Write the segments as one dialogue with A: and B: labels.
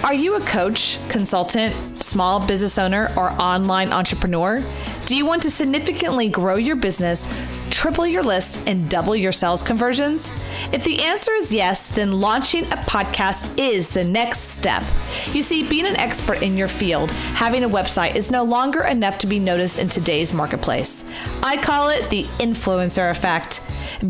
A: Are you a coach, consultant, small business owner, or online entrepreneur? Do you want to significantly grow your business, triple your list, and double your sales conversions? If the answer is yes, then launching a podcast is the next step. You see, being an expert in your field, having a website is no longer enough to be noticed in today's marketplace. I call it the influencer effect.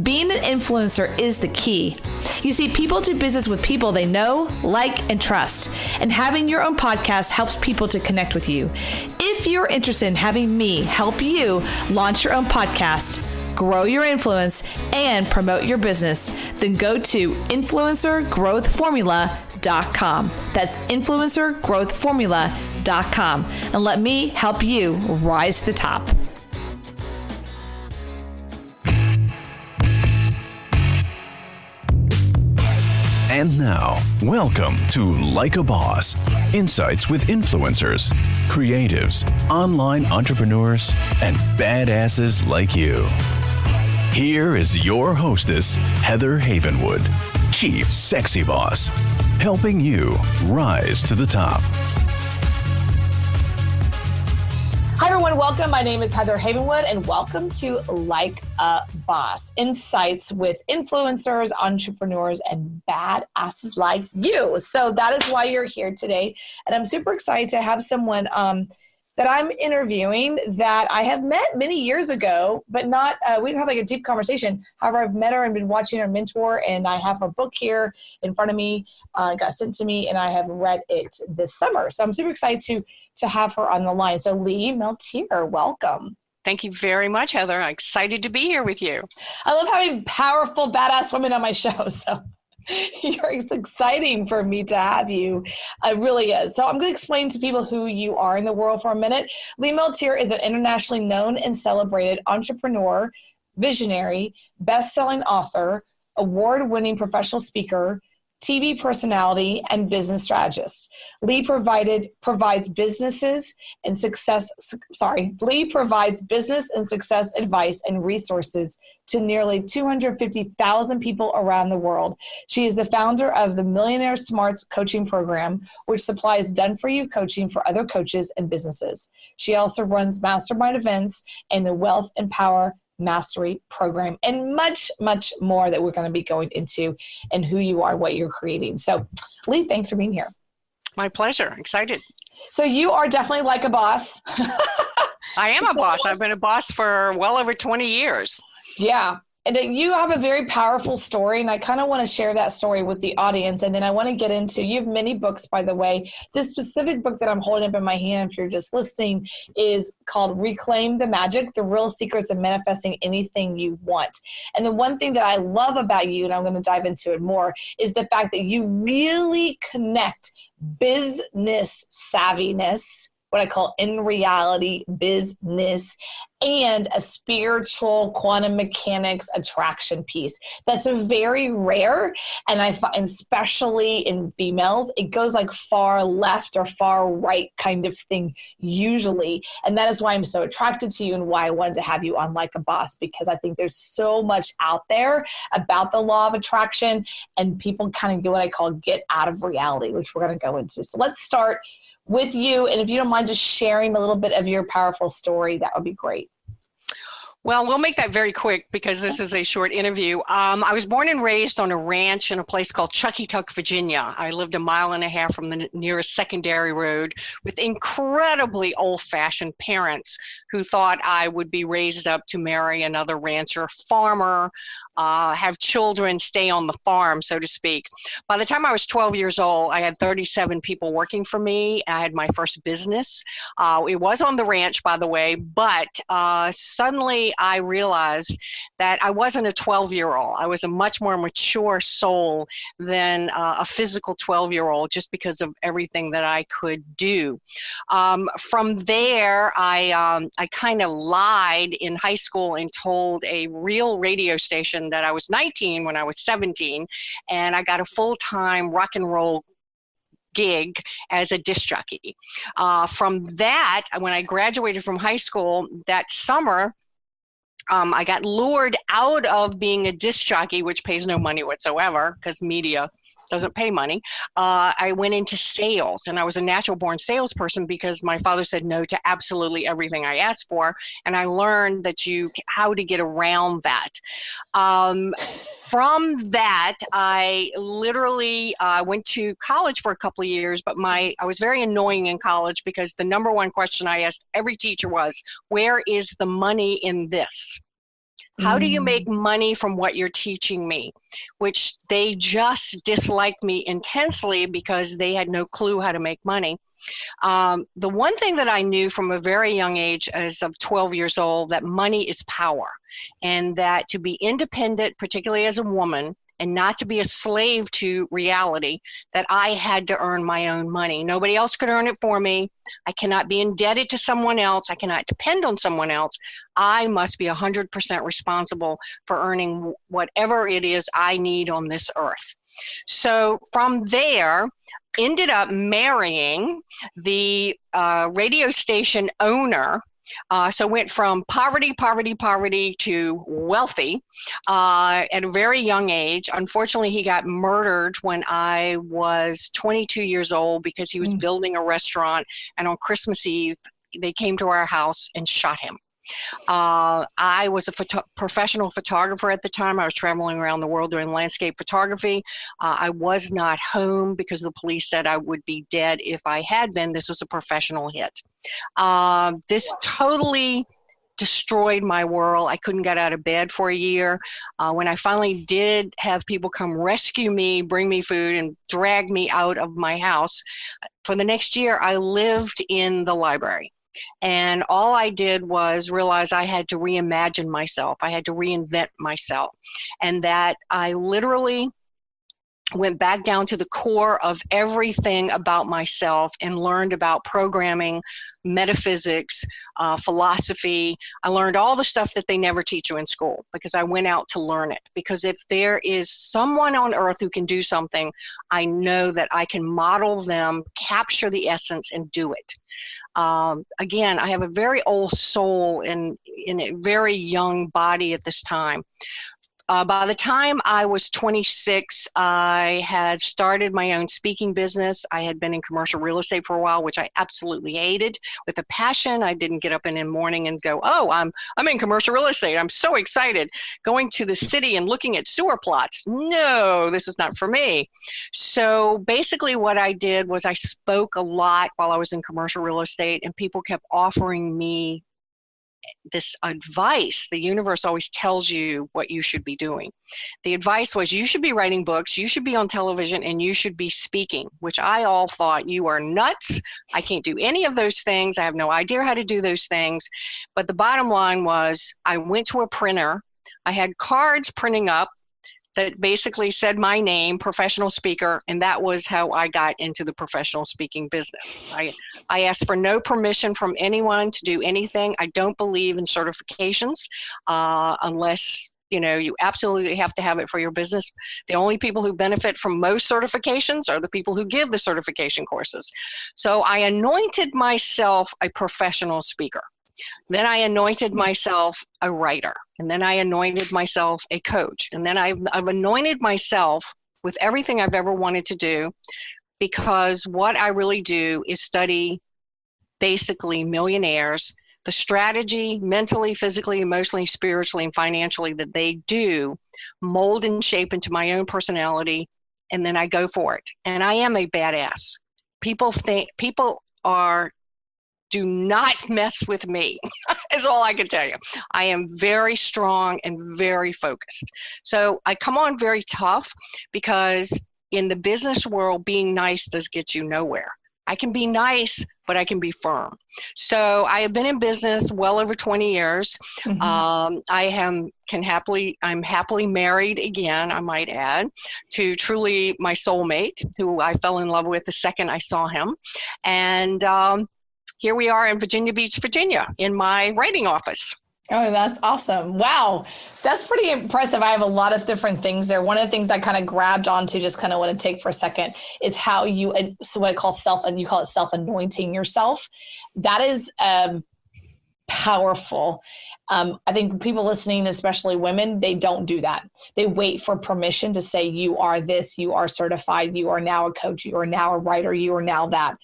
A: Being an influencer is the key. You see, people do business with people they know, like, and trust. And having your own podcast helps people to connect with you. If you're interested in having me help you launch your own podcast, grow your influence, and promote your business, then go to influencergrowthformula.com. That's influencergrowthformula.com. And let me help you rise to the top.
B: And now, welcome to Like a Boss, insights with influencers, creatives, online entrepreneurs, and badasses like you. Here is your hostess, Heather Havenwood, Chief Sexy Boss, helping you rise to the top.
A: Hi everyone, welcome. My name is Heather Havenwood and welcome to Like a Boss, insights with influencers, entrepreneurs, and badasses like you. So that is why you're here today. And I'm super excited to have someone that I'm interviewing that I have met many years ago, but not, we didn't have like a deep conversation. However, I've met her and been watching her mentor, and I have her book here in front of me, got sent to me, and I have read it this summer. So I'm super excited to have her on the line. So Lee Milteer, welcome.
C: Thank you very much, Heather. I'm excited to be here with you.
A: I love having powerful, badass women on my show. So it's exciting for me to have you. It really is. So I'm going to explain to people who you are in the world for a minute. Lee Milteer is an internationally known and celebrated entrepreneur, visionary, best-selling author, award-winning professional speaker, TV personality, and business strategist. Lee provides business and success advice and resources to nearly 250,000 people around the world. She is the founder of the Millionaire Smarts coaching program, which supplies done-for-you coaching for other coaches and businesses. She also runs mastermind events and the Wealth and Power Mastery program, and much, much more that we're going to be going into, and who you are, what you're creating. So Lee, thanks for being here.
C: My pleasure. Excited.
A: So you are definitely like a boss.
C: I am a boss. I've been a boss for well over 20 years.
A: Yeah. And you have a very powerful story, and I kind of want to share that story with the audience. And then I want to get into, you have many books, by the way. This specific book that I'm holding up in my hand, if you're just listening, is called Reclaim the Magic, The Real Secrets of Manifesting Anything You Want. And the one thing that I love about you, and I'm going to dive into it more, is the fact that you really connect business savviness, what I call in reality business, and a spiritual quantum mechanics attraction piece. That's a very rare, and I find especially in females, it goes like far left or far right kind of thing usually. And that is why I'm so attracted to you and why I wanted to have you on Like a Boss, because I think there's so much out there about the law of attraction, and people kind of do what I call get out of reality, which we're going to go into. So let's start with you. And if you don't mind just sharing a little bit of your powerful story, that would be great.
C: Well, we'll make that very quick because this is a short interview. I was born and raised on a ranch in a place called Chuckytuck, Virginia. I lived 1.5 miles from the nearest secondary road with incredibly old-fashioned parents who thought I would be raised up to marry another rancher farmer, have children, stay on the farm, so to speak. By the time I was 12 years old, I had 37 people working for me. I had my first business. It was on the ranch, by the way, but suddenly I realized that I wasn't a 12-year-old. I was a much more mature soul than a physical 12-year-old, just because of everything that I could do. From there, I kind of lied in high school and told a real radio station that I was 19 when I was 17, and I got a full-time rock and roll gig as a disc jockey. From that, when I graduated from high school that summer, I got lured out of being a disc jockey, which pays no money whatsoever because media doesn't pay money. I went into sales, and I was a natural born salesperson because my father said no to absolutely everything I asked for. And I learned how to get around that. From that, I literally went to college for a couple of years, but I was very annoying in college because the number one question I asked every teacher was, where is the money in this? How do you make money from what you're teaching me? Which they just disliked me intensely because they had no clue how to make money. The one thing that I knew from a very young age, as of 12 years old, that money is power, and that to be independent, particularly as a woman, and not to be a slave to reality, that I had to earn my own money. Nobody else could earn it for me. I cannot be indebted to someone else. I cannot depend on someone else. I must be 100% responsible for earning whatever it is I need on this earth. So from there, ended up marrying the radio station owner. So went from poverty to wealthy at a very young age. Unfortunately, he got murdered when I was 22 years old because he was building a restaurant. And on Christmas Eve, they came to our house and shot him. I was a professional photographer at the time. I was traveling around the world doing landscape photography. I was not home because the police said I would be dead if I had been. This was a professional hit. This totally destroyed my world. I couldn't get out of bed for a year. When I finally did have people come rescue me, bring me food, and drag me out of my house, for the next year, I lived in the library. And all I did was realize I had to reimagine myself. I had to reinvent myself. And that I literally went back down to the core of everything about myself and learned about programming, metaphysics, philosophy. I learned all the stuff that they never teach you in school because I went out to learn it. Because if there is someone on earth who can do something, I know that I can model them, capture the essence, and do it. Again, I have a very old soul in a very young body at this time. By the time I was 26, I had started my own speaking business. I had been in commercial real estate for a while, which I absolutely hated with a passion. I didn't get up in the morning and go, oh, I'm in commercial real estate. I'm so excited. Going to the city and looking at sewer plots. No, this is not for me. So basically what I did was I spoke a lot while I was in commercial real estate, and people kept offering me this advice. The universe always tells you what you should be doing. The advice was, you should be writing books, you should be on television, and you should be speaking, which I all thought, you are nuts. I can't do any of those things. I have no idea how to do those things. But the bottom line was, I went to a printer. I had cards printing up that basically said my name, professional speaker, and that was how I got into the professional speaking business. I asked for no permission from anyone to do anything. I don't believe in certifications unless you absolutely have to have it for your business. The only people who benefit from most certifications are the people who give the certification courses. So I anointed myself a professional speaker. Then I anointed myself a writer, and then I anointed myself a coach. And then I've anointed myself with everything I've ever wanted to do, because what I really do is study basically millionaires, the strategy mentally, physically, emotionally, spiritually, and financially that they do, mold and shape into my own personality, and then I go for it. And I am a badass. People do not mess with me, is all I can tell you. I am very strong and very focused. So I come on very tough because in the business world, being nice does get you nowhere. I can be nice, but I can be firm. So I have been in business well over 20 years. I'm happily married again, I might add, to truly my soulmate, who I fell in love with the second I saw him. And here we are in Virginia Beach, Virginia, in my writing office.
A: Oh, that's awesome. Wow. That's pretty impressive. I have a lot of different things there. One of the things I kind of grabbed onto, just kind of want to take for a second, is how you, so what I call you call it self-anointing yourself. That is powerful. I think people listening, especially women, they don't do that. They wait for permission to say, you are this, you are certified, you are now a coach, you are now a writer, you are now that.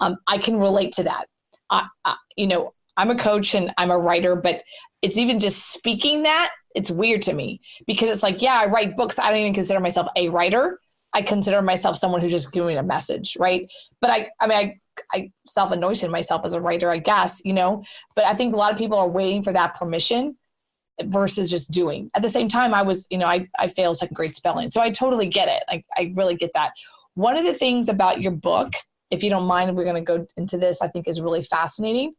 A: I can relate to that. I'm a coach and I'm a writer, but it's even just speaking that, it's weird to me because it's like, yeah, I write books. I don't even consider myself a writer. I consider myself someone who's just giving a message, right? But I self-anointed myself as a writer, I guess, but I think a lot of people are waiting for that permission versus just doing. At the same time, I failed second grade spelling. So I totally get it. I really get that. One of the things about your book, if you don't mind, we're going to go into this, I think is really fascinating.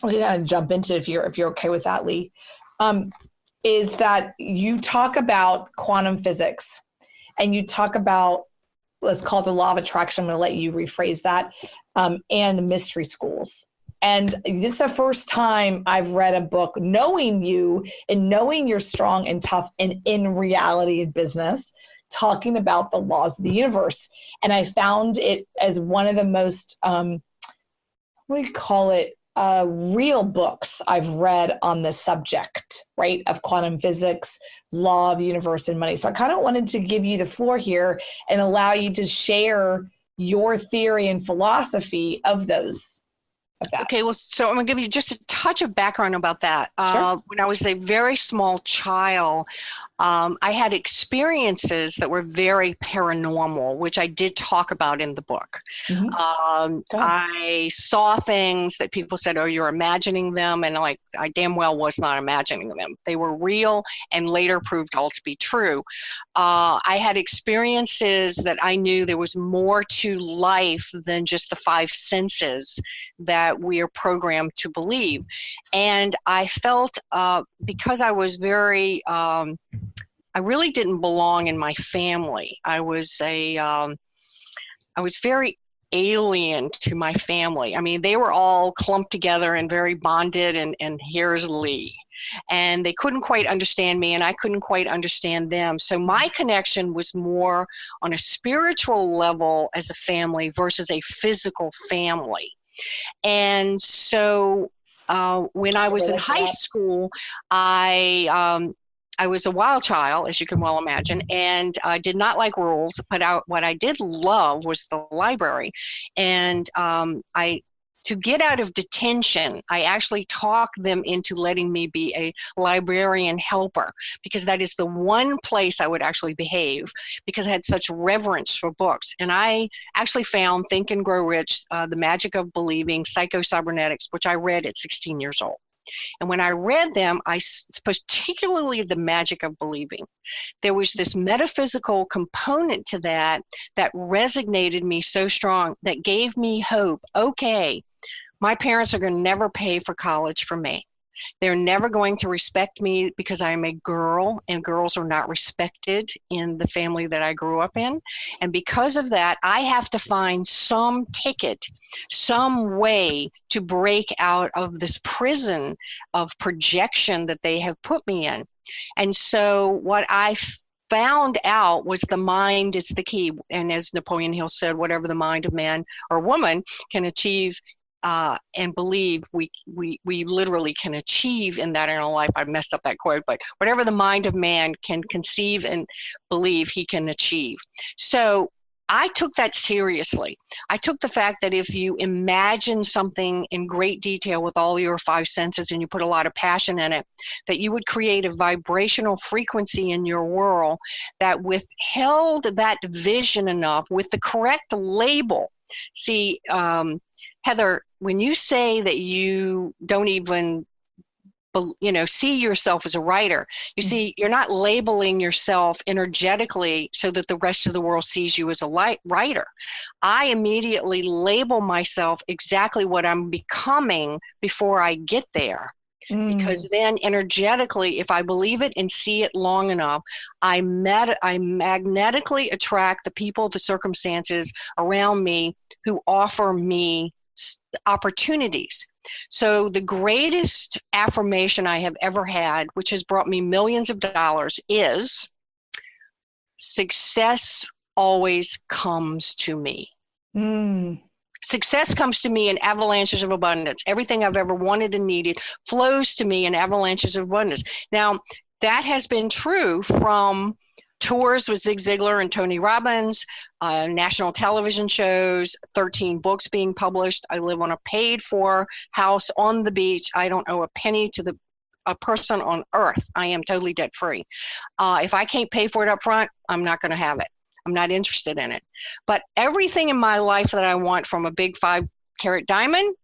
A: We're going to jump into it if you're okay with that, Lee, is that you talk about quantum physics and you talk about, let's call it the law of attraction. I'm going to let you rephrase that, and the mystery schools. And this is the first time I've read a book knowing you and knowing you're strong and tough and in reality in business, talking about the laws of the universe. And I found it as one of the most, real books I've read on this subject, right, of quantum physics, law of the universe, and money. So I kind of wanted to give you the floor here and allow you to share your theory and philosophy of those.
C: Okay, well, so I'm going to give you just a touch of background about that.
A: Sure.
C: When I was a very small child, I had experiences that were very paranormal, which I did talk about in the book.
A: Mm-hmm.
C: I saw things that people said, oh, you're imagining them. And I damn well was not imagining them. They were real and later proved all to be true. I had experiences that I knew there was more to life than just the five senses that we are programmed to believe. And I felt because I was very... I really didn't belong in my family. I was very alien to my family. I mean, they were all clumped together and very bonded, and here's Lee. And they couldn't quite understand me, and I couldn't quite understand them. So my connection was more on a spiritual level as a family versus a physical family. And so when I was in high school, I was a wild child, as you can well imagine, and I did not like rules, but what I did love was the library. And to get out of detention, I actually talked them into letting me be a librarian helper, because that is the one place I would actually behave, because I had such reverence for books. And I actually found Think and Grow Rich, The Magic of Believing, Psycho-Cybernetics, which I read at 16 years old. And when I read them, particularly The Magic of Believing, there was this metaphysical component to that resonated me so strong, that gave me hope. Okay, my parents are going to never pay for college for me. They're never going to respect me because I'm a girl, and girls are not respected in the family that I grew up in. And because of that, I have to find some ticket, some way to break out of this prison of projection that they have put me in. And so what I found out was the mind is the key. And as Napoleon Hill said, whatever the mind of man or woman can achieve and believe, we literally can achieve in that inner life. I messed up that quote, but whatever the mind of man can conceive and believe, he can achieve. So I took that seriously. I took the fact that if you imagine something in great detail with all your five senses and you put a lot of passion in it, that you would create a vibrational frequency in your world that withheld that vision enough with the correct label. See, Heather, when you say that you don't even, see yourself as a writer, you see, you're not labeling yourself energetically so that the rest of the world sees you as a writer. I immediately label myself exactly what I'm becoming before I get there. Because then energetically, if I believe it and see it long enough, I magnetically attract the people, the circumstances around me who offer me opportunities. So the greatest affirmation I have ever had, which has brought me millions of dollars, is success always comes to me. Success comes to me in avalanches of abundance. Everything I've ever wanted and needed flows to me in avalanches of abundance. Now, that has been true from tours with Zig Ziglar and Tony Robbins, national television shows, 13 books being published. I live on a paid-for house on the beach. I don't owe a penny to a person on earth. I am totally debt-free. If I can't pay for it up front, I'm not going to have it. I'm not interested in it. But everything in my life that I want, from a big 5-carat diamond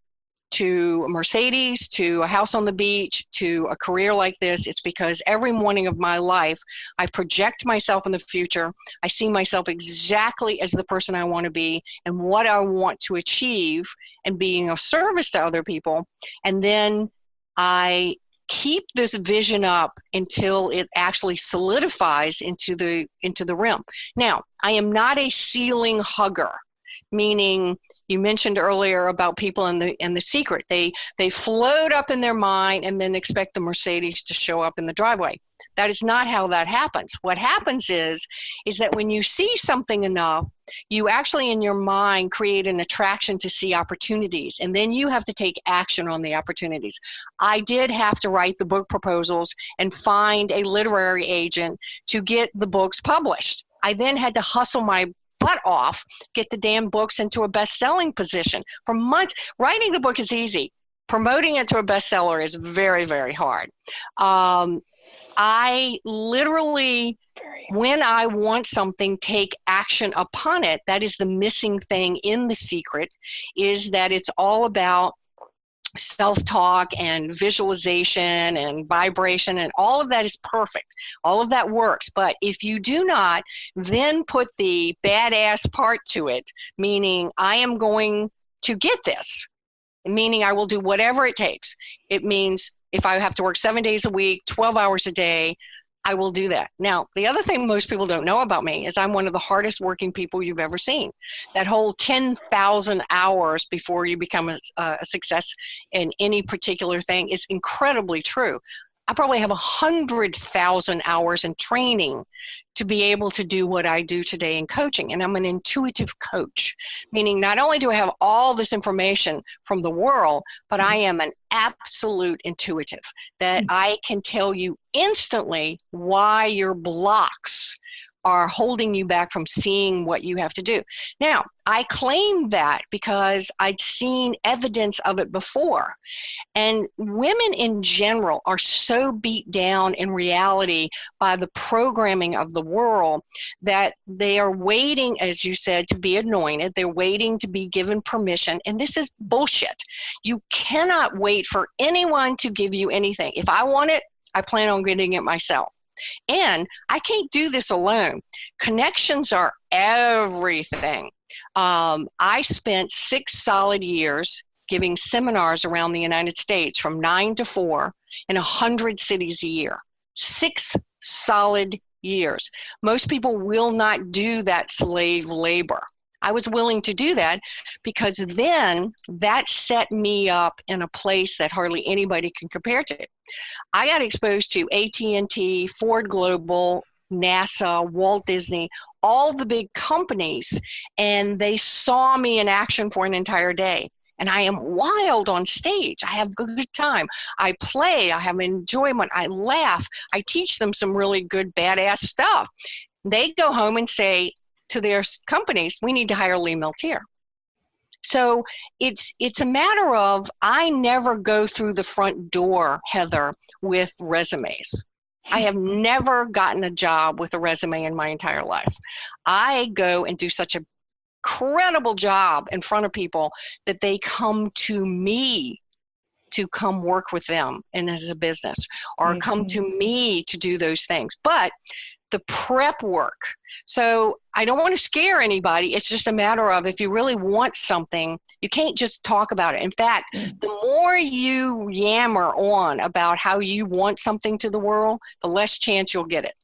C: to a Mercedes, to a house on the beach, to a career like this, it's because every morning of my life, I project myself in the future. I see myself exactly as the person I want to be and what I want to achieve, and being of service to other people. And then I keep this vision up until it actually solidifies into the realm. Now, I am not a ceiling hugger, meaning you mentioned earlier about people in the secret. They float up in their mind and then expect the Mercedes to show up in the driveway. That is not how that happens. What happens is that when you see something enough, you actually in your mind create an attraction to see opportunities, and then you have to take action on the opportunities. I did have to write the book proposals and find a literary agent to get the books published. I then had to hustle my butt off, get the damn books into a best-selling position. For months, writing the book is easy. Promoting it to a bestseller is very, very hard. I literally, when I want something, take action upon it. That is the missing thing in The Secret, is that it's all about self-talk and visualization and vibration, and all of that is perfect. All of that works. But if you do not then put the badass part to it, meaning I am going to get this, meaning I will do whatever it takes. It means if I have to work 7 days a week, 12 hours a day, I will do that. Now, the other thing most people don't know about me is I'm one of the hardest working people you've ever seen. That whole 10,000 hours before you become a success in any particular thing is incredibly true. I probably have 100,000 hours in training to be able to do what I do today in coaching. And I'm an intuitive coach, meaning not only do I have all this information from the world, but I am an absolute intuitive, that I can tell you instantly why your blocks are holding you back from seeing what you have to do. Now, I claim that because I'd seen evidence of it before. And women in general are so beat down in reality by the programming of the world that they are waiting, as you said, to be anointed. They're waiting to be given permission. And this is bullshit. You cannot wait for anyone to give you anything. If I want it, I plan on getting it myself. And I can't do this alone. Connections are everything. I spent 6 solid years giving seminars around the United States from 9 to 4 in 100 cities a year. 6 solid years. Most people will not do that slave labor. I was willing to do that because then that set me up in a place that hardly anybody can compare to. I got exposed to AT&T, Ford Global, NASA, Walt Disney, all the big companies, and they saw me in action for an entire day. And I am wild on stage. I have a good time. I play. I have enjoyment. I laugh. I teach them some really good, badass stuff. They go home and say to their companies, we need to hire Lee Milteer. So it's a matter of, I never go through the front door, Heather, with resumes. I have never gotten a job with a resume in my entire life. I go and do such a incredible job in front of people that they come to me to come work with them and as a business, or come to me to do those things. But the prep work. So I don't want to scare anybody. It's just a matter of, if you really want something, you can't just talk about it. In fact, the more you yammer on about how you want something to the world, the less chance you'll get it.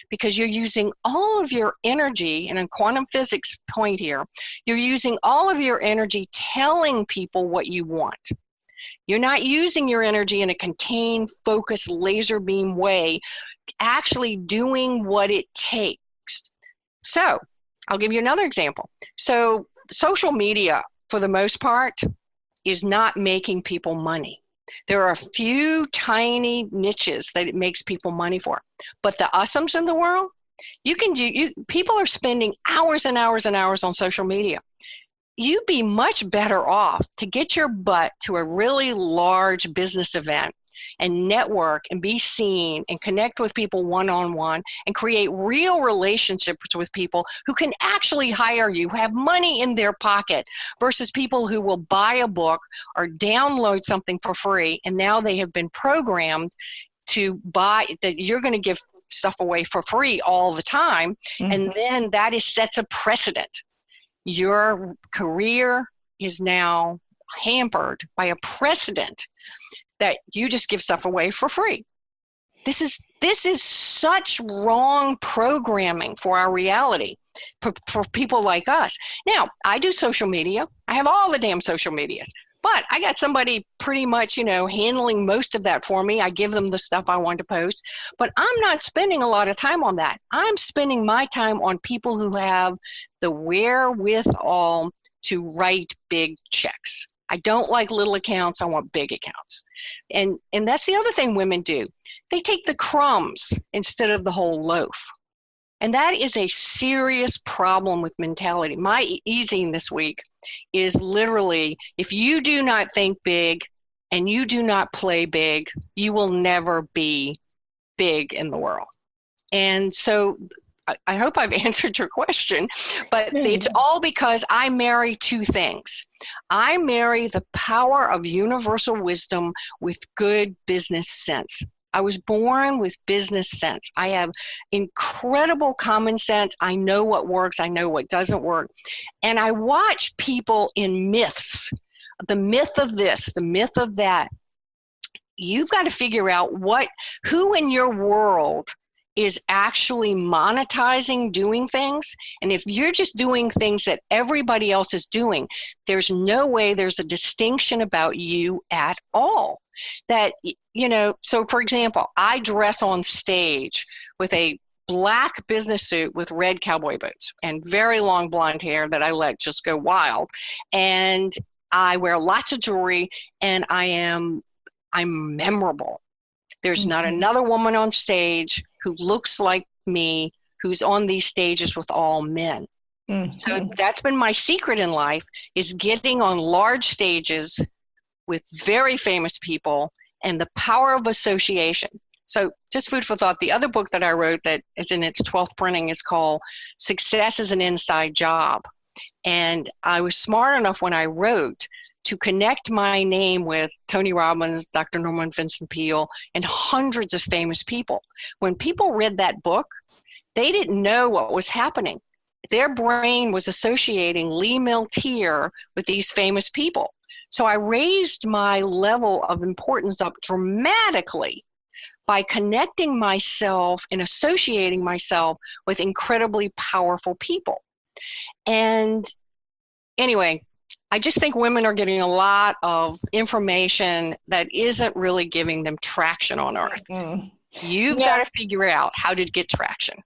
C: Because you're using all of your energy, and in quantum physics point here, you're using all of your energy telling people what you want. You're not using your energy in a contained, focused, laser beam way, actually doing what it takes. So I'll give you another example. So social media for the most part, is not making people money. There are a few tiny niches that it makes people money for. But the awesomes in the world, people are spending hours and hours and hours on social media. You'd be much better off to get your butt to a really large business event and network and be seen and connect with people one-on-one and create real relationships with people who can actually hire you, have money in their pocket, versus people who will buy a book or download something for free, and now they have been programmed to buy that you're going to give stuff away for free all the time. Mm-hmm. And then that sets a precedent. Your career is now hampered by a precedent that you just give stuff away for free. This is such wrong programming for our reality, for people like us. Now, I do social media. I have all the damn social medias, but I got somebody pretty much, handling most of that for me. I give them the stuff I want to post, but I'm not spending a lot of time on that. I'm spending my time on people who have the wherewithal to write big checks. I don't like little accounts. I want big accounts. And that's the other thing women do. They take the crumbs instead of the whole loaf. And that is a serious problem with mentality. My easing this week is literally, if you do not think big and you do not play big, you will never be big in the world. And so I hope I've answered your question, but it's all because I marry two things. I marry the power of universal wisdom with good business sense. I was born with business sense. I have incredible common sense. I know what works. I know what doesn't work. And I watch people in myths, the myth of this, the myth of that. You've got to figure out who in your world is actually monetizing doing things. And if you're just doing things that everybody else is doing, there's no way there's a distinction about you at all. That, so for example, I dress on stage with a black business suit with red cowboy boots and very long blonde hair that I let just go wild. And I wear lots of jewelry, and I'm memorable. There's not another woman on stage who looks like me who's on these stages with all men. Mm-hmm. So that's been my secret in life, is getting on large stages with very famous people and the power of association. So just food for thought. The other book that I wrote that is in its 12th printing is called Success is an Inside Job. And I was smart enough when I wrote to connect my name with Tony Robbins, Dr. Norman Vincent Peale, and hundreds of famous people. When people read that book, they didn't know what was happening. Their brain was associating Lee Milteer with these famous people. So I raised my level of importance up dramatically by connecting myself and associating myself with incredibly powerful people. And anyway, I just think women are getting a lot of information that isn't really giving them traction on earth. Mm-hmm. You've got to figure out how to get traction.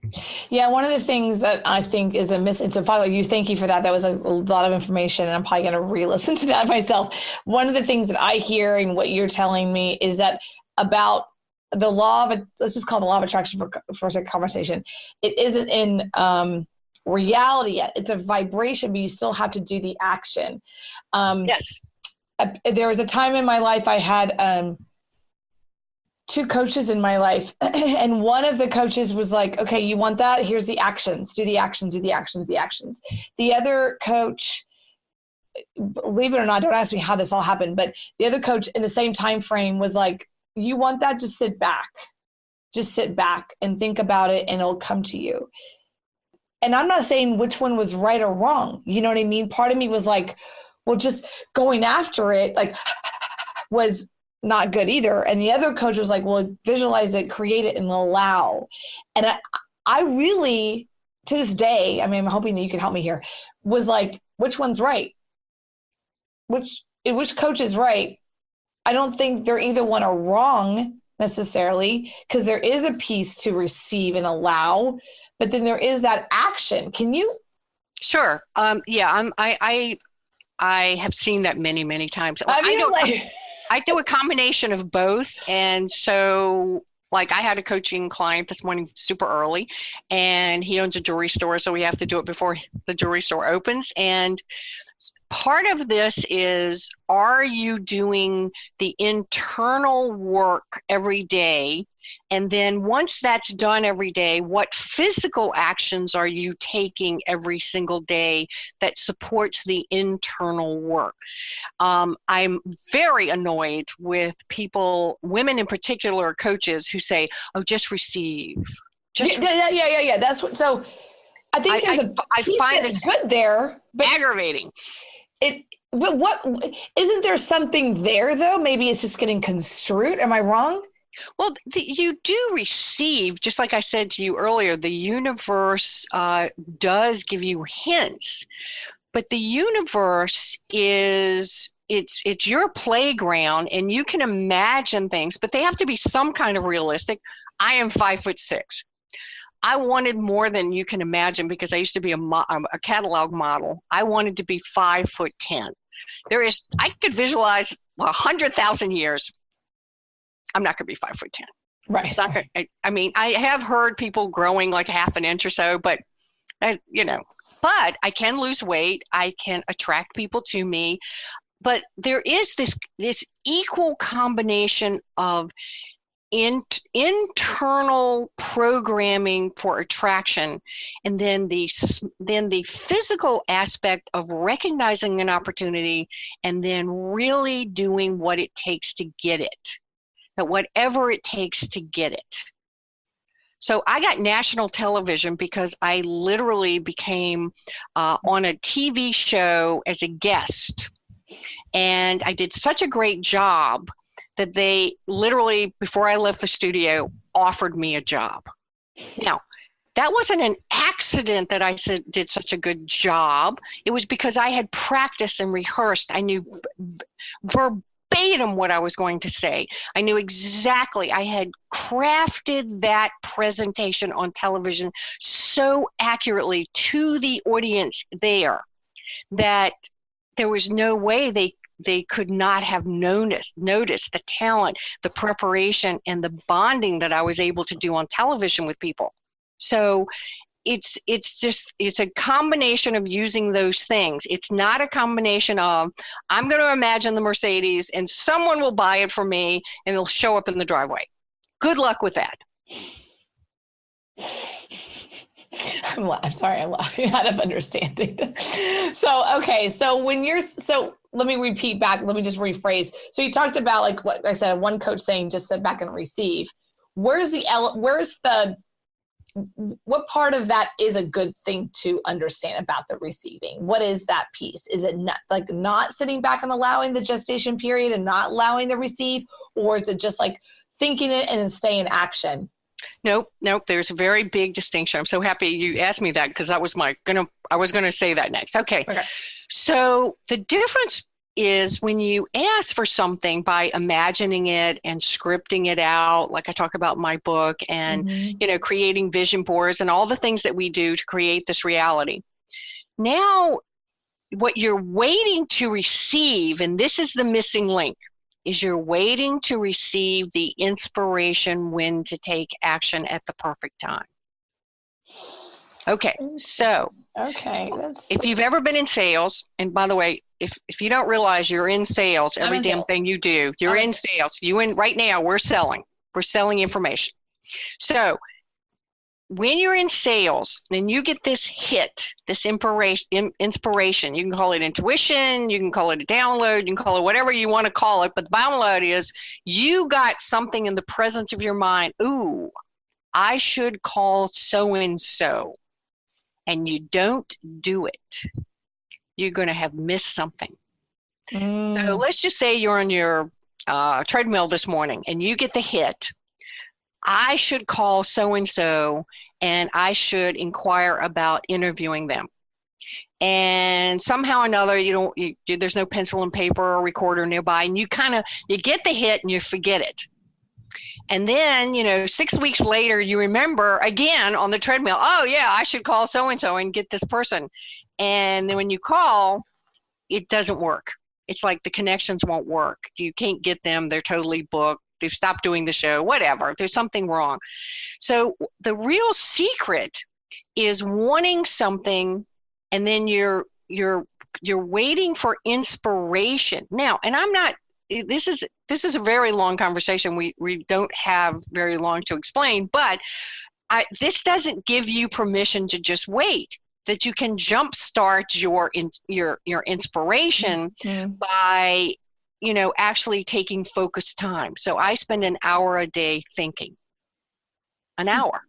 A: Yeah, one of the things that I think is a missing, so by the way, thank you for that. That was a lot of information, and I'm probably going to re-listen to that myself. One of the things that I hear and what you're telling me is that about the law of, let's just call it the law of attraction for a conversation. It isn't in reality yet. It's a vibration, but you still have to do the action.
C: Yes.
A: There was a time in my life I had two coaches in my life, and one of the coaches was like, okay, you want that? Here's the actions. Do the actions, do the actions, the actions. The other coach, believe it or not, don't ask me how this all happened, but the other coach in the same time frame was like, you want that? Just sit back. Just sit back and think about it, and it'll come to you. And I'm not saying which one was right or wrong. You know what I mean? Part of me was like, well, just going after it, like, was not good either. And the other coach was like, well, visualize it, create it, and allow. And I really, to this day, I mean, I'm hoping that you can help me here, was like, which one's right? Which coach is right? I don't think they're either one or wrong necessarily, because there is a piece to receive and allow, but then there is that action. Can you?
C: Sure. Yeah, I have seen that many, many times.
A: I
C: do a combination of both. And so like I had a coaching client this morning super early, and he owns a jewelry store. So we have to do it before the jewelry store opens. And part of this is, are you doing the internal work every day? And then once that's done every day, what physical actions are you taking every single day that supports the internal work? I'm very annoyed with people, women in particular, coaches who say, oh, just receive.
A: Yeah. That's what, so I think I find this good there, but
C: aggravating.
A: But what, isn't there something there though? Maybe it's just getting construed. Am I wrong?
C: Well, you do receive, just like I said to you earlier, the universe does give you hints, but the universe is, it's your playground, and you can imagine things, but they have to be some kind of realistic. I am 5'6". I wanted more than you can imagine because I used to be a catalog model. I wanted to be 5'10". I could visualize 100,000 years. I'm not going to be 5'10".
A: Right.
C: It's not gonna, I mean, I have heard people growing like half an inch or so, but but I can lose weight. I can attract people to me, but there is this equal combination of internal programming for attraction, and then the physical aspect of recognizing an opportunity and then really doing what it takes to get it. That whatever it takes to get it. So I got national television because I literally became on a TV show as a guest. And I did such a great job that they literally, before I left the studio, offered me a job. Now, that wasn't an accident that I did such a good job. It was because I had practiced and rehearsed. I knew verbatim what I was going to say. I knew exactly. I had crafted that presentation on television so accurately to the audience there that there was no way they could not have noticed the talent, the preparation, and the bonding that I was able to do on television with people. So it's a combination of using those things. It's not a combination of, I'm going to imagine the Mercedes and someone will buy it for me and it'll show up in the driveway. Good luck with that.
A: I'm sorry, I'm laughing out of understanding. So let me repeat back. Let me just rephrase. So you talked about, like what I said, one coach saying, just sit back and receive. What part of that is a good thing to understand about the receiving? What is that piece? Is it not sitting back and allowing the gestation period and not allowing the receive? Or is it just like thinking it and then stay in action?
C: Nope. There's a very big distinction. I'm so happy you asked me that because that was I was going to say that next. Okay. So the difference is when you ask for something by imagining it and scripting it out, like I talk about in my book, and creating vision boards and all the things that we do to create this reality. Now, what you're waiting to receive, and this is the missing link, is you're waiting to receive the inspiration when to take action at the perfect time. Okay, so if you've ever been in sales, and by the way, if you don't realize you're in sales, every damn thing you do, you're in sales. Right now, we're selling information. So when you're in sales and you get this hit, this inspiration, you can call it intuition, you can call it a download, you can call it whatever you want to call it, but the bottom line is you got something in the presence of your mind. Ooh, I should call so-and-so. And you don't do it, you're going to have missed something. So let's just say you're on your treadmill this morning and you get the hit. I should call so-and-so and I should inquire about interviewing them. And somehow or another, there's no pencil and paper or recorder nearby, and you get the hit and you forget it. And then, 6 weeks later, you remember again on the treadmill, oh yeah, I should call so-and-so and get this person. And then when you call, it doesn't work. It's like the connections won't work. You can't get them. They're totally booked. They've stopped doing the show, whatever. There's something wrong. So the real secret is wanting something, and then you're waiting for inspiration. Now, and I'm not, this is a very long conversation. We don't have very long to explain, but this doesn't give you permission to just wait. That you can jumpstart your inspiration by, actually taking focused time. So I spend an hour a day thinking. An hour.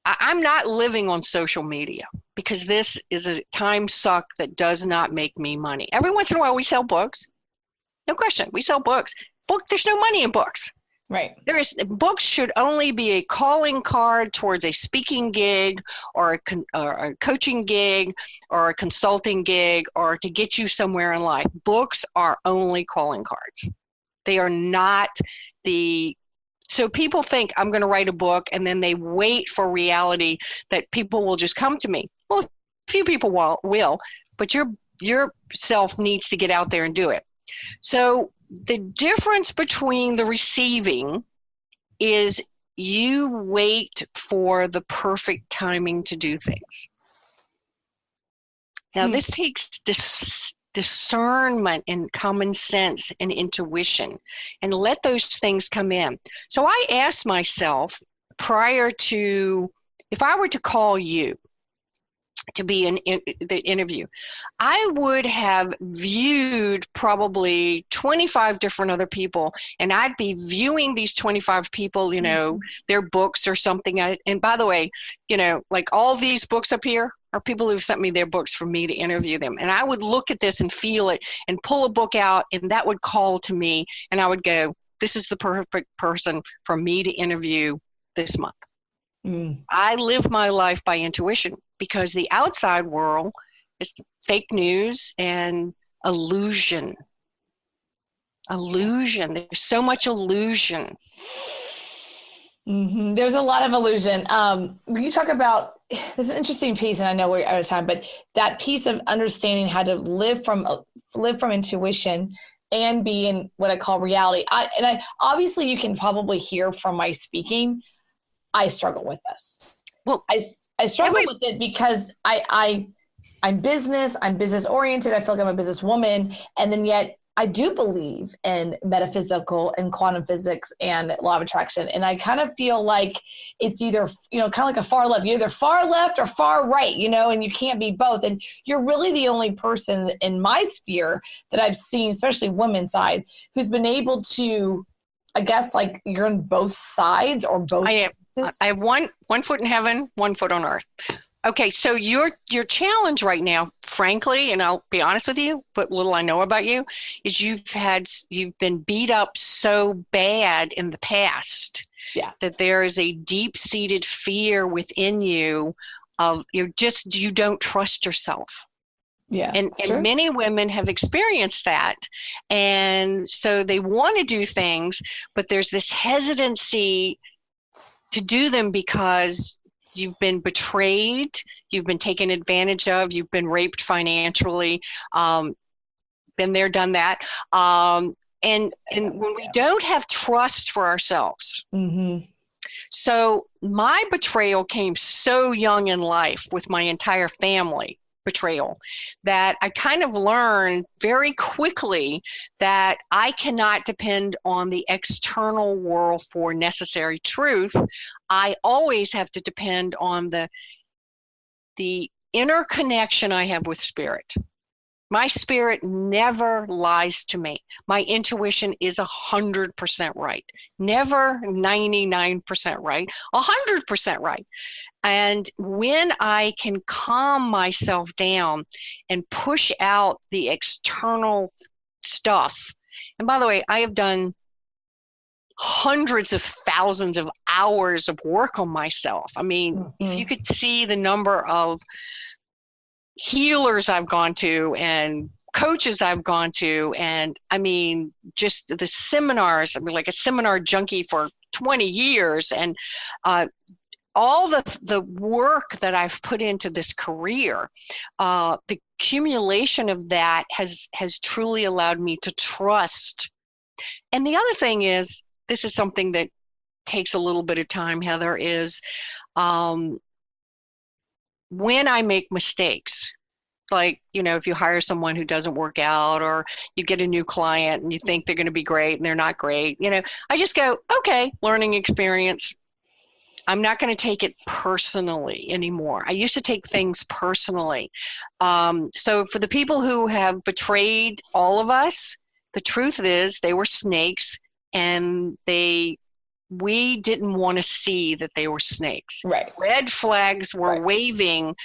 C: I'm not living on social media because this is a time suck that does not make me money. Every once in a while we sell books. No question. We sell books. There's no money in books.
A: Right.
C: Books should only be a calling card towards a speaking gig or a coaching gig or a consulting gig or to get you somewhere in life. Books are only calling cards. They are not so people think I'm going to write a book and then they wait for reality that people will just come to me. Well, a few people will, but your self needs to get out there and do it. So the difference between the receiving is you wait for the perfect timing to do things. Now, this takes discernment and common sense and intuition, and let those things come in. So I asked myself prior to, if I were to call you to be in the interview, I would have viewed probably 25 different other people, and I'd be viewing these 25 people, their books or something. And by the way, like all these books up here are people who've sent me their books for me to interview them. And I would look at this and feel it and pull a book out, and that would call to me, and I would go, this is the perfect person for me to interview this month. I live my life by intuition, because the outside world is fake news and illusion. There's so much illusion.
A: There's a lot of illusion. When you talk about, there's an interesting piece, and I know we're out of time, but that piece of understanding how to live from intuition and be in what I call reality. I obviously you can probably hear from my speaking, I struggle with this. Well, I struggle with it because I'm business oriented. I feel like I'm a businesswoman. And then yet I do believe in metaphysical and quantum physics and law of attraction. And I kind of feel like it's either, kind of like a far left, you're either far left or far right, and you can't be both. And you're really the only person in my sphere that I've seen, especially women's side, who's been able to, I guess, like you're on both sides or both. I have one foot in heaven, 1 foot on earth. Okay, so your challenge right now, frankly, and I'll be honest with you, but little I know about you, is you've been beat up so bad in the past that there is a deep-seated fear within you of you don't trust yourself. Yeah, and many women have experienced that, and so they want to do things, but there's this hesitancy to do them because you've been betrayed, you've been taken advantage of, you've been raped financially, been there, done that. And when we don't have trust for ourselves. So my betrayal came so young in life with my entire family betrayal that I kind of learned very quickly that I cannot depend on the external world for necessary truth. I always have to depend on the inner connection I have with spirit. My spirit never lies to me. My intuition is 100% right. Never 99% right, 100% right. And when I can calm myself down and push out the external stuff, and by the way, I have done hundreds of thousands of hours of work on myself. I mean, if you could see the number of healers I've gone to and coaches I've gone to, and I mean, just the seminars, I mean, like a seminar junkie for 20 years, and all the work that I've put into this career, the
C: accumulation of that has truly allowed me to trust. And the other thing is, this is something that takes a little bit of time, Heather, is when I make mistakes, like, if you hire someone who doesn't work out, or you get a new client and you think they're going to be great and they're not great, I just go, okay, learning experience. I'm not going to take it personally anymore. I used to take things personally. So for the people who have betrayed all of us, the truth is they were snakes, and we didn't want to see that they were snakes.
A: Right.
C: Red flags were waving,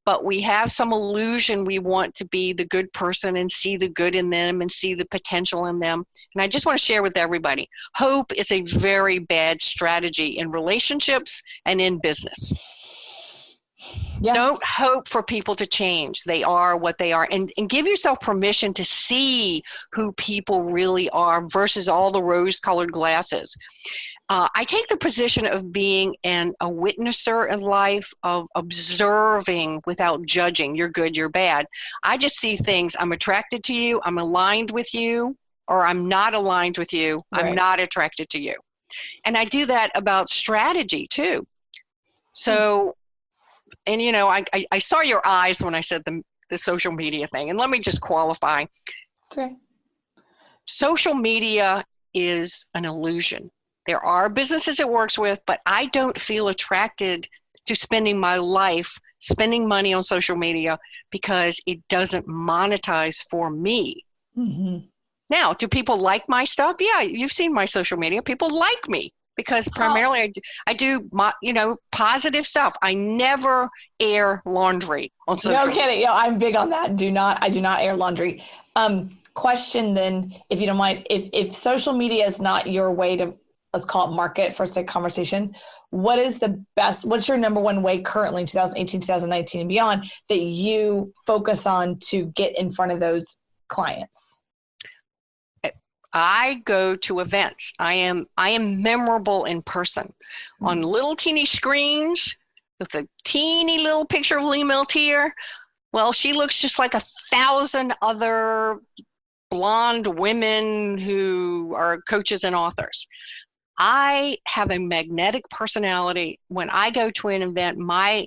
C: but we have some illusion we want to be the good person and see the good in them and see the potential in them. And I just want to share with everybody, hope is a very bad strategy in relationships and in business. Yeah. Don't hope for people to change. They are what they are. And give yourself permission to see who people really are versus all the rose-colored glasses. I take the position of being a witnesser in life, of observing without judging. You're good, you're bad. I just see things. I'm attracted to you. I'm aligned with you, or I'm not aligned with you. Right. I'm not attracted to you. And I do that about strategy too. So, and I saw your eyes when I said the social media thing. And let me just qualify.
A: Okay.
C: Social media is an illusion. There are businesses it works with, but I don't feel attracted to spending my life spending money on social media because it doesn't monetize for me. Mm-hmm. Now, do people like my stuff? Yeah, you've seen my social media. People like me because primarily I do positive stuff. I never air laundry on social media.
A: No kidding. Yeah, I'm big on that. I do not air laundry. Question then, if you don't mind, if social media is not your way to, let's call it market for a conversation, what's your number one way currently, 2018, 2019 and beyond, that you focus on to get in front of those clients?
C: I go to events. I am memorable in person on little teeny screens with a teeny little picture of Lee Milteer. Well, she looks just like 1,000 other blonde women who are coaches and authors. I have a magnetic personality. When I go to an event, my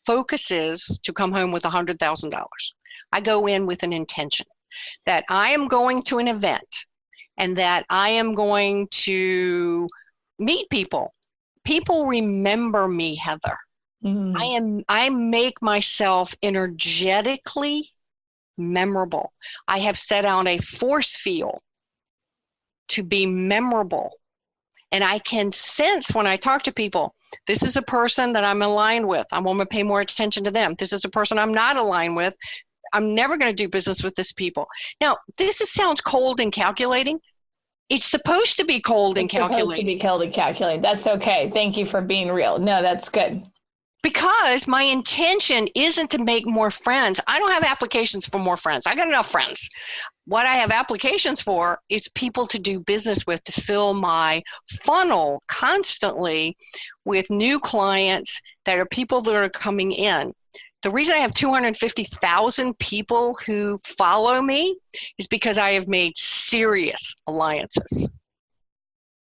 C: focus is to come home with $100,000. I go in with an intention that I am going to an event and that I am going to meet people. People remember me, Heather. Mm-hmm. I make myself energetically memorable. I have set out a force field to be memorable. And I can sense when I talk to people, this is a person that I'm aligned with. I'm going to pay more attention to them. This is a person I'm not aligned with. I'm never going to do business with this people. Now, sounds cold and calculating. It's supposed to be cold and calculating.
A: It's supposed to be cold and calculating. That's okay. Thank you for being real. No, that's good.
C: Because my intention isn't to make more friends. I don't have applications for more friends. I got enough friends. What I have applications for is people to do business with, to fill my funnel constantly with new clients that are people that are coming in. The reason I have 250,000 people who follow me is because I have made serious alliances.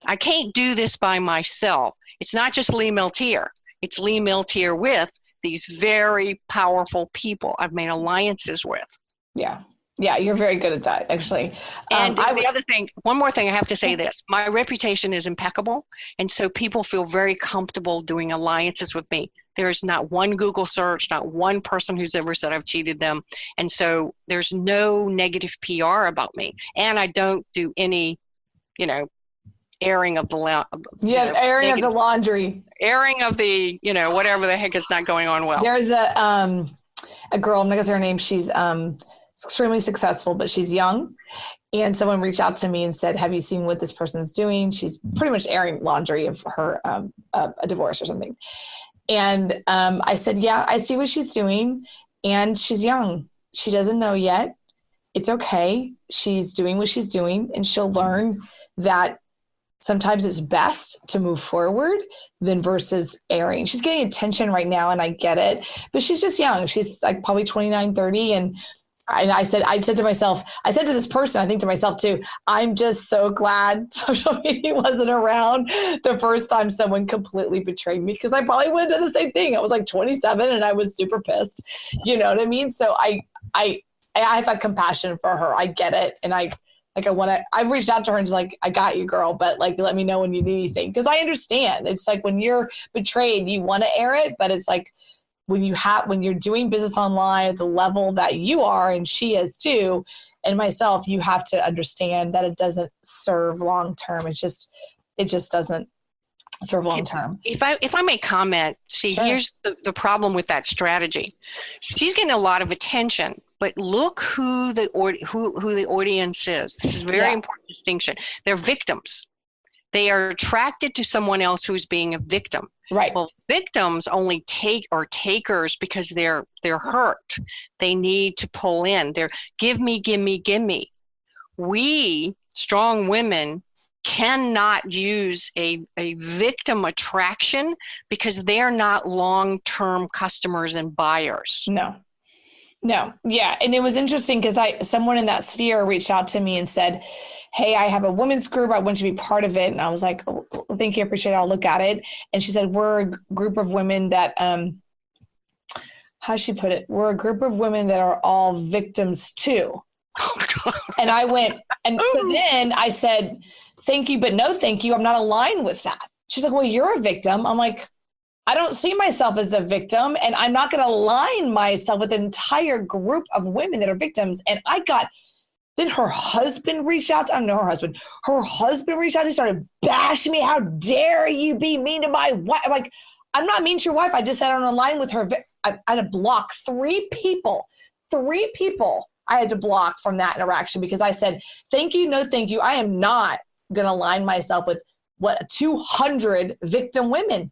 C: I can't do this by myself. It's not just Lee Milteer. It's Lee Milteer with these very powerful people I've made alliances with.
A: Yeah. Yeah, you're very good at that, actually.
C: And the other thing, one more thing, I have to say this. My reputation is impeccable, and so people feel very comfortable doing alliances with me. There is not one Google search, not one person who's ever said I've cheated them, and so there's no negative PR about me. And I don't do any, airing of the
A: airing of the laundry.
C: Airing of the, whatever the heck is not going on well.
A: There's a girl, I'm not going to say her name, she's extremely successful, but she's young. And someone reached out to me and said, have you seen what this person's doing? She's pretty much airing laundry of her, a divorce or something. And I said, yeah, I see what she's doing. And she's young. She doesn't know yet. It's okay. She's doing what she's doing, and she'll learn that sometimes it's best to move forward than versus airing. She's getting attention right now, and I get it, but she's just young. She's like probably 29, 30. And And I said to myself, I said to this person, I think to myself too, I'm just so glad social media wasn't around the first time someone completely betrayed me, because I probably would have done the same thing. I was like 27 and I was super pissed. You know what I mean? So I have a compassion for her. I get it. And I've reached out to her and just like, I got you, girl, but like, let me know when you need anything. Cause I understand. It's like when you're betrayed, you want to air it, but it's like, when you're doing business online at the level that you are, and she is too, and myself, you have to understand that it doesn't serve long-term. It just doesn't serve long-term.
C: If I may comment, see,
A: Sure.
C: Here's the problem with that strategy. She's getting a lot of attention, but look who the audience is. This is a very important distinction. They're victims. They are attracted to someone else who's being a victim.
A: Right.
C: Well, victims only are takers because they're hurt. They need to pull in. They're give me. We strong women cannot use a victim attraction because they're not long-term customers and buyers.
A: No. Yeah. And it was interesting because someone in that sphere reached out to me and said, hey, I have a women's group. I want you to be part of it. And I was like, oh, thank you. I appreciate it. I'll look at it. And she said, we're a group of women that, how'd she put it? We're a group of women that are all victims too. And I went, and so then I said, thank you, but no, thank you. I'm not aligned with that. She's like, well, you're a victim. I'm like, I don't see myself as a victim, and I'm not going to align myself with an entire group of women that are victims. And then her husband reached out. I don't know her husband. Her husband reached out and started bashing me. How dare you be mean to my wife? I'm like, I'm not mean to your wife. I just said I don't align with her. I had to block 3 people. 3 people I had to block from that interaction because I said, thank you, no thank you. I am not going to align myself with 200 victim women.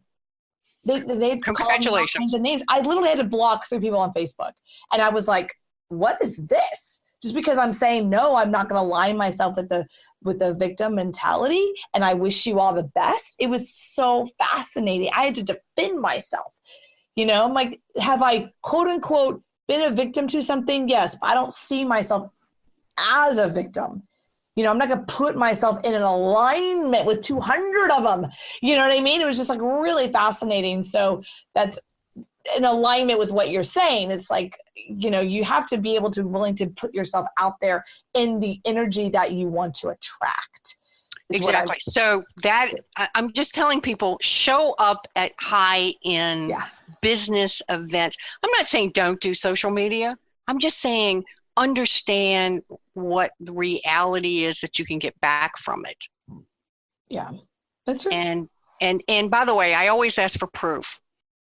A: They
C: Congratulations.
A: called me all kinds of names. I literally had to block 3 people on Facebook. And I was like, what is this? Just because I'm saying, no, I'm not going to align myself with the victim mentality. And I wish you all the best. It was so fascinating. I had to defend myself. You know, I'm like, have I quote unquote been a victim to something? Yes, but I don't see myself as a victim. You know, I'm not going to put myself in an alignment with 200 of them. You know what I mean? It was just like really fascinating. So that's in alignment with what you're saying. It's like, you know, you have to be willing to put yourself out there in the energy that you want to attract.
C: Exactly. So I'm just telling people, show up at high-end business events. I'm not saying don't do social media. I'm just saying understand what the reality is that you can get back from it.
A: Yeah, that's right.
C: And by the way, I always ask for proof.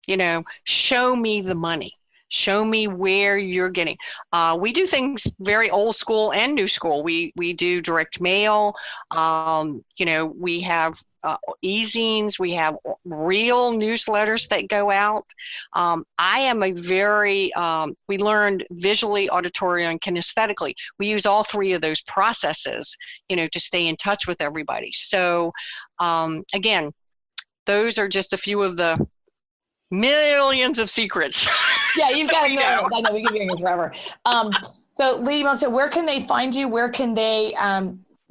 C: You know, show me the money. Show me where you're getting. We do things very old school and new school. We do direct mail. You know, we have e-zines. We have real newsletters that go out. I am a very, we learned visually, auditory, and kinesthetically. We use all 3 of those processes, you know, to stay in touch with everybody. So again, those are just a few of the millions of secrets.
A: Yeah, you've got millions. I know, we could be here forever. So Lady Milteer, where can they find you? Where can they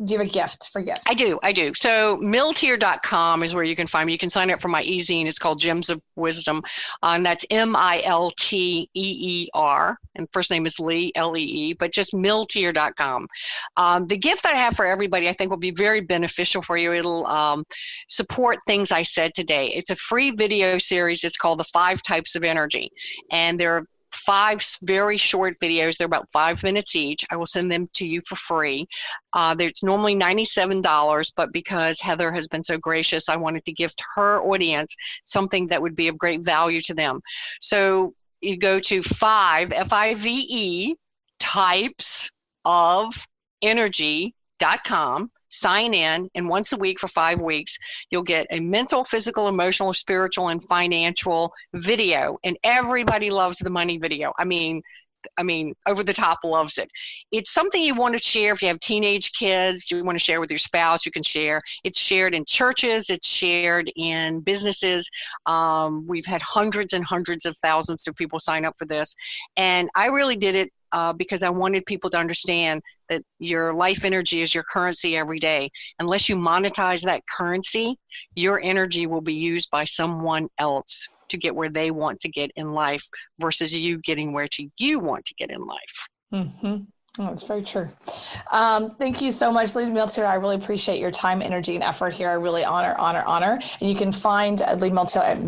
A: give a gift for gift? I
C: do. So Milteer.com is where you can find me. You can sign up for my e-zine. It's called Gems of Wisdom. And that's Milteer. And first name is Lee, Lee, but just Milteer.com. The gift that I have for everybody, I think will be very beneficial for you. It'll support things I said today. It's a free video series. It's called The 5 Types of Energy. And there are 5 very short videos. They're about 5 minutes each. I will send them to you for free. It's normally $97, but because Heather has been so gracious, I wanted to gift her audience something that would be of great value to them. So you go to 5, F-I-V-E, types of energy.com. Sign in, and once a week for 5 weeks, you'll get a mental, physical, emotional, spiritual, and financial video. And everybody loves the money video. I mean, over the top loves it. It's something you want to share. If you have teenage kids, you want to share with your spouse, you can share. It's shared in churches. It's shared in businesses. We've had hundreds and hundreds of thousands of people sign up for this. And I really did it because I wanted people to understand that your life energy is your currency every day. Unless you monetize that currency, your energy will be used by someone else to get where they want to get in life versus you getting where you want to get in life.
A: Mm-hmm. Oh, that's very true. Thank you so much, Lead Milteer. I really appreciate your time, energy, and effort here. I really honor. And you can find Lead Milteer at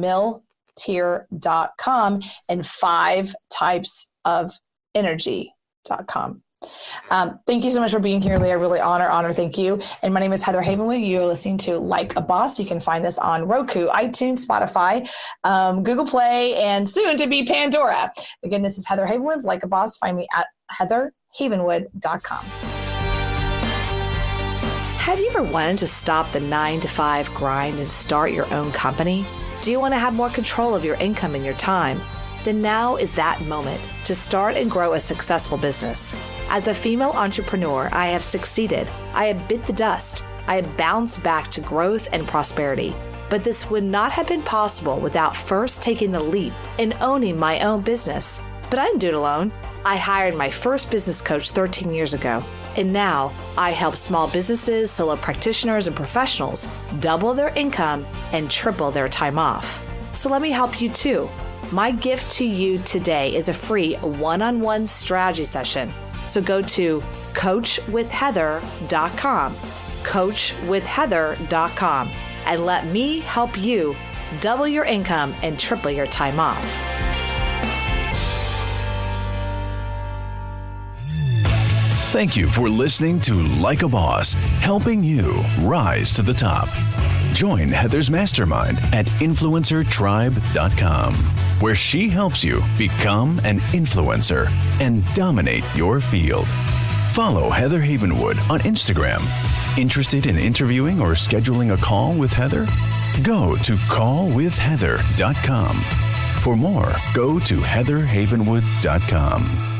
A: milteer.com and 5 types of energy.com. Thank you so much for being here, Lee. I really honor. Thank you. And my name is Heather Havenwood. You're listening to Like a Boss. You can find us on Roku, iTunes, Spotify, Google Play, and soon to be Pandora. Again, this is Heather Havenwood, Like a Boss. Find me at heatherhavenwood.com.
D: Have you ever wanted to stop the 9-to-5 grind and start your own company? Do you want to have more control of your income and your time? Then now is that moment to start and grow a successful business. As a female entrepreneur, I have succeeded. I have bit the dust. I have bounced back to growth and prosperity. But this would not have been possible without first taking the leap and owning my own business. But I didn't do it alone. I hired my first business coach 13 years ago. And now I help small businesses, solo practitioners, and professionals double their income and triple their time off. So let me help you too. My gift to you today is a free one-on-one strategy session. So go to coachwithheather.com, coachwithheather.com, and let me help you double your income and triple your time off.
B: Thank you for listening to Like a Boss, helping you rise to the top. Join Heather's mastermind at influencertribe.com, where she helps you become an influencer and dominate your field. Follow Heather Havenwood on Instagram. Interested in interviewing or scheduling a call with Heather? Go to callwithheather.com. For more, go to heatherhavenwood.com.